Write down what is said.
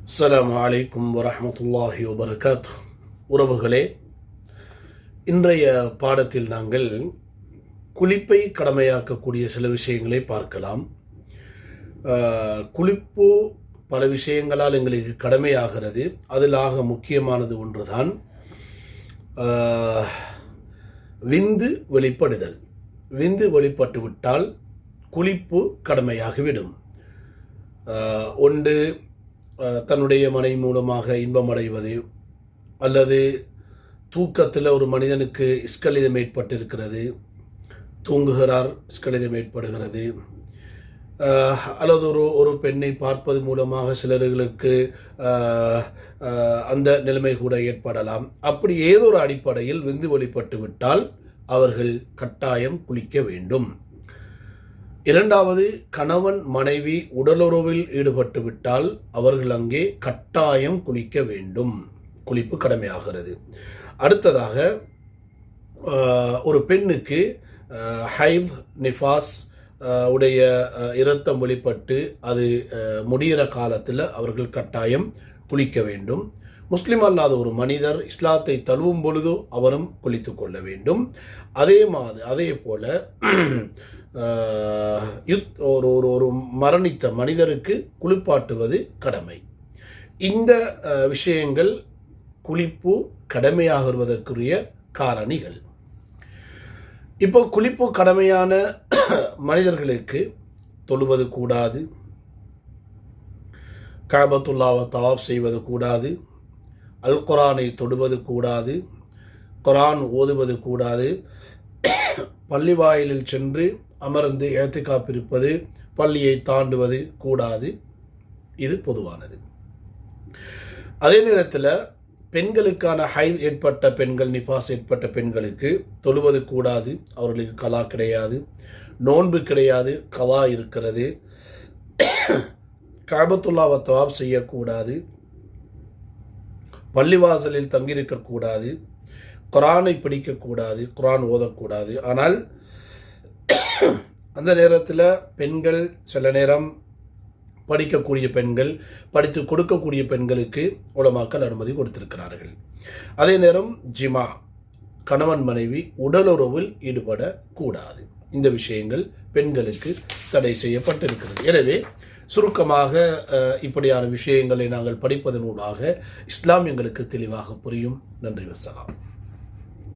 அஸ்ஸலாமு அலைக்கும் வரஹ்மத்துல்லாஹி வபரகாத்துஹ். உறவுகளே, இன்றைய பாடத்தில் நாங்கள் குளிப்பை கடமையாக்கக்கூடிய சில விஷயங்களை பார்க்கலாம். குளிப்பு பல விஷயங்களால் எங்களுக்கு கடமையாகிறது. அதில் ஆக முக்கியமானது ஒன்றுதான் விந்து வெளிப்படுதல். விந்து வெளிப்பட்டு விட்டால் குளிப்பு கடமையாகிவிடும். ஒன்று தன்னுடைய மனை மூலமாக இன்பமடைவது, அல்லது தூக்கத்தில் ஒரு மனிதனுக்கு இஸ்கலிதம் ஏற்பட்டிருக்கிறது, தூங்குகிறார், இஸ்கலிதம் ஏற்படுகிறது, அல்லது ஒரு பெண்ணை பார்ப்பது மூலமாக சிலர்களுக்கு அந்த நிலைமை கூட ஏற்படலாம். அப்படி ஏதோ ஒரு அடிப்படையில் விந்து வெளிப்பட்டு விட்டால் அவர்கள் கட்டாயம் குளிக்க வேண்டும். இரண்டாவது, கணவன் மனைவி உடலுறவில் ஈடுபட்டு விட்டால் அவர்கள் அங்கே கட்டாயம் குளிக்க வேண்டும். குளிப்பு கடமையாகிறது. அடுத்ததாக, ஒரு பெண்ணுக்கு ஹைத் நிஃபாஸ் உடைய இரத்தம் வெளிப்பட்டு அது முடிகிற காலத்தில் அவர்கள் கட்டாயம் குளிக்க வேண்டும். முஸ்லிம் அல்லாத ஒரு மனிதர் இஸ்லாத்தை தழுவும் பொழுதோ அவரும் குளித்து கொள்ள வேண்டும். அதே போல ஒரு மரணித்த மனிதருக்கு குளிப்பாட்டுவது கடமை. இந்த விஷயங்கள் குளிப்பு கடமையாகுவதற்குரிய காரணிகள். இப்போ குளிப்பு கடமையான மனிதர்களுக்கு தொழுவது கூடாது, கஅபத்துல்லாவை தவாப் செய்வது கூடாது, அல் குர்ஆனை தொடுவது கூடாது, குர்ஆன் ஓதுவது கூடாது, பள்ளி வாயிலில் சென்று அமர்ந்து இஅ்திகாஃப் இருப்பது, பள்ளியை தாண்டுவது கூடாது. இது பொதுவானது. அதே நேரத்தில் பெண்களுக்கான ஹைத் ஏற்பட்ட பெண்கள், நிஃபாஸ் ஏற்பட்ட பெண்களுக்கு தொழுவது கூடாது. அவர்களுக்கு கலா கிடையாது, நோன்பு கிடையாது, கலா இருக்கிறது. கஅபத்துல்லாவை தவாப் செய்யக்கூடாது, பள்ளிவாசலில் தங்கியிருக்கக்கூடாது, குர்ஆனை படிக்கக்கூடாது, குர்ஆன் ஓதக்கூடாது. ஆனால் அந்த நேரத்தில் பெண்கள், சில நேரம் படிக்கக்கூடிய பெண்கள், படித்து கொடுக்கக்கூடிய பெண்களுக்கு உலமாக்கள் அனுமதி கொடுத்திருக்கிறார்கள். அதே நேரம் ஜிமா, கணவன் மனைவி உடலுறவில் ஈடுபடக்கூடாது. இந்த விஷயங்கள் பெண்களுக்கு தடை செய்யப்பட்டிருக்கிறது. எனவே சுருக்கமாக இப்படியான விஷயங்களை நாங்கள் படிப்பதனூடாக இஸ்லாம் எங்களுக்கு தெளிவாக புரியும். நன்றி, வஸ்ஸலாம்.